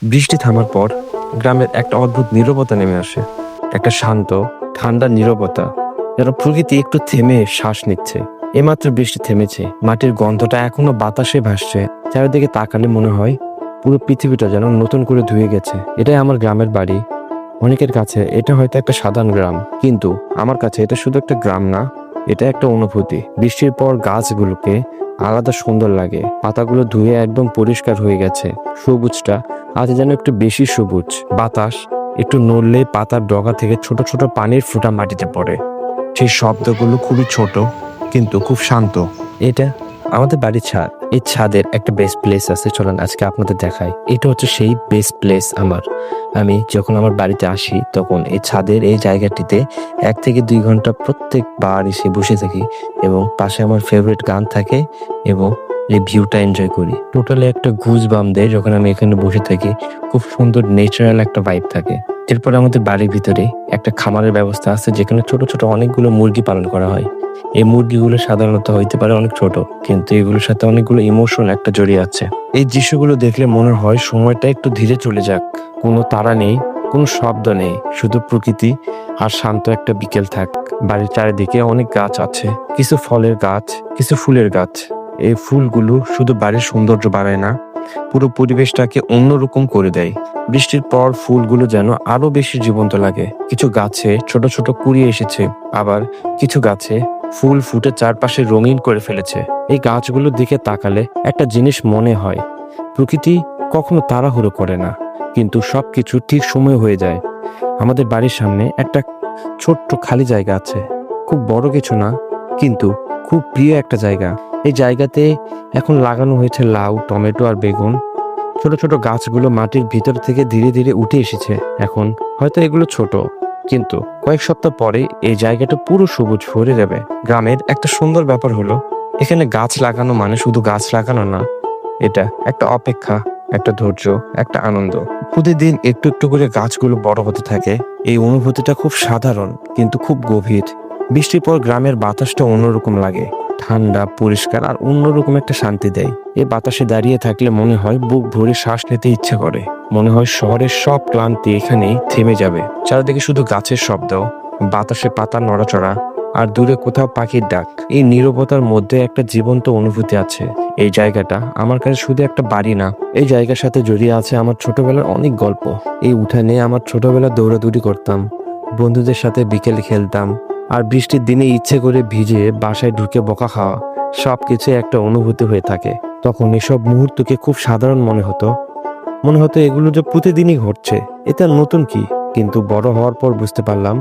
বৃষ্টি থামার পর গ্রামের একটা অদ্ভুত নীরবতা নেমে আসে। একটা শান্ত ঠান্ডা নীরবতা, যেন প্রকৃতি একটু থেমে শ্বাস নিচ্ছে। এইমাত্র বৃষ্টি থেমেছে, মাটির গন্ধটা এখনো বাতাসে ভাসছে। চারিদিকে তাকালে মনে হয় পুরো পৃথিবীটা যেন নতুন করে ধুয়ে গেছে। এটাই আমার গ্রামের বাড়ি। অনেকের কাছে এটা হয়তো একটা সাধারণ গ্রাম, কিন্তু আমার কাছে এটা শুধু একটা গ্রাম না, এটা একটা অনুভূতি। বৃষ্টির পর গাছগুলোকে আলাদা সুন্দর লাগে, পাতাগুলো ধুয়ে একদম পরিষ্কার হয়ে গেছে। সবুজটা আজ যেন একটু বেশি সবুজ। বাতাস একটু নড়লে পাতার ডগা থেকে ছোট ছোট পানির ফোঁটা মাটিতে পড়ে। সেই শব্দগুলো খুবই ছোট কিন্তু খুব শান্ত। এটা আমাদের বাড়ির ছাদ। এই ছাদের একটা বেস্ট প্লেস আছে, চলেন আজকে আপনাদের দেখাই। এটা হচ্ছে সেই বেস্ট প্লেস আমার। আমি যখন আমার বাড়িতে আসি তখন এই ছাদের এই জায়গাটিতে 1 থেকে 2 ঘন্টা প্রত্যেকবার এসে বসে থাকি, এবং পাশে আমার ফেভারিট গান থাকে এবং এই ভিউটা এনজয় করি। টোটালি একটা গুজ বাম দেয় যখন আমি এখানে বসে থাকি। খুব সুন্দর ন্যাচারাল একটা ভাইব থাকে। এরপর আমাদের বাড়ির ভিতরে একটা খামারের ব্যবস্থা আছে, যেখানে ছোট ছোট অনেকগুলো মুরগি পালন করা হয়। এই মুরগিগুলো সাধারণত হইতে পারে অনেক ছোট, কিন্তু এগুলোর সাথে অনেকগুলো ইমোশন একটা জড়িয়ে আছে। এই দৃশ্যগুলো দেখলে মনে হয় সময়টা একটু ধীরে চলে যাক। কোনো তাড়া নেই, কোনো শব্দ নেই, শুধু প্রকৃতি আর শান্ত একটা বিকেল থাক। বাড়ির চারিদিকে অনেক গাছ আছে, কিছু ফলের গাছ, কিছু ফুলের গাছ। এই ফুলগুলো শুধু বাড়ির সৌন্দর্য বাড়ায় না, পুরো পরিবেশটাকে অন্যরকম করে দেয়। বৃষ্টির পর ফুলগুলো যেন আরো বেশি জীবন্ত লাগে। কিছু গাছে ছোট ছোট কুড়ি এসেছে, আবার কিছু গাছে ফুল ফুটে চারপাশে রঙিন করে ফেলেছে। এই গাছগুলোর দিকে তাকালে একটা জিনিস মনে হয়, প্রকৃতি কখনো তাড়াহুড়ো করে না, কিন্তু সবকিছু ঠিক সময় হয়ে যায়। আমাদের বাড়ির সামনে একটা ছোট্ট খালি জায়গা আছে, খুব বড় কিছু না, কিন্তু খুব প্রিয় একটা জায়গা। এই জায়গাতে এখন লাগানো হয়েছে লাউ, টমেটো আর বেগুন। ছোট ছোট গাছগুলো মাটির ভিতর থেকে ধীরে ধীরে উঠে এসেছে। এখন হয়তো এগুলো ছোট, কিন্তু কয়েক সপ্তাহ পরে এই জায়গাটা পুরো সবুজ ভরে যাবে। গ্রামের একটা সুন্দর ব্যাপার হলো, এখানে গাছ লাগানো মানে শুধু গাছ লাগানো না, এটা একটা অপেক্ষা, একটা ধৈর্য, একটা আনন্দ। প্রতিদিন একটু একটু করে গাছগুলো বড় হতে থাকে। এই অনুভূতিটা খুব সাধারণ কিন্তু খুব গভীর। বৃষ্টির পর গ্রামের বাতাসটা অন্যরকম লাগে, ঠান্ডা, পরিষ্কার আর অন্যরকম একটা শান্তি দেয়। এই বাতাসে দাঁড়িয়ে থাকলে মনে হয় বুক ভরে শ্বাস নিতে ইচ্ছে করে। মনে হয় শহরের সব ক্লান্তি এখানেই থেমে যাবে। চারিদিকে শুধু গাছের শব্দ, বাতাসে পাতার নড়াচড়া আর দূরে কোথাও পাখির ডাক। এই নীরবতার মধ্যে একটা জীবন্ত অনুভূতি আছে। এই জায়গাটা আমার কাছে শুধু একটা বাড়ি না, এই জায়গার সাথে জড়িয়ে আছে আমার ছোটবেলার অনেক গল্প। এই উঠানে আমার ছোটবেলা দৌড়াদৌড়ি করতাম, বন্ধুদের সাথে বিকেলে খেলতাম, আর বৃষ্টির দিনে ইচ্ছে করে ভিজে বাসায় ঢুকে বকা খাওয়া। সবকিছু একটা অনুভূতি হয়ে থাকে। তখন এসব মুহূর্তকে খুব সাধারণ মনে হতো এগুলো যে প্রতিদিনই ঘটছে, এটা নতুন কি। কিন্তু বড় হওয়ার পর বুঝতে পারলাম,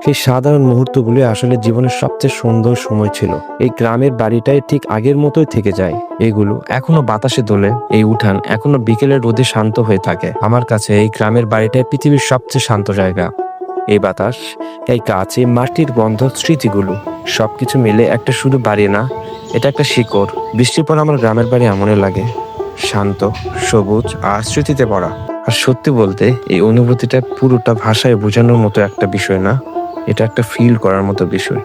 সেই সাধারণ মুহূর্তগুলো আসলে জীবনের সবচেয়ে সুন্দর সময় ছিল। এই গ্রামের বাড়িটাই ঠিক আগের মতোই থেকে যায়। এগুলো এখনো বাতাসে দোলে, এই উঠান এখনো বিকেলের রোদে শান্ত হয়ে থাকে। আমার কাছে এই গ্রামের বাড়িটাই পৃথিবীর সবচেয়ে শান্ত জায়গা। এই বাতাস, এই গাছ, এই মাটির গন্ধ, স্মৃতিগুলো সবকিছু মিলে একটা শুধু বাড়ি না, এটা একটা শিকড়। বৃষ্টির পর আমার গ্রামের বাড়ি এমনই লাগে, শান্ত, সবুজ আর স্মৃতিতে ভরা। আর সত্যি বলতে এই অনুভূতিটা পুরোটা ভাষায় বোঝানোর মতো একটা বিষয় না, এটা একটা ফিল করার মতো বিষয়।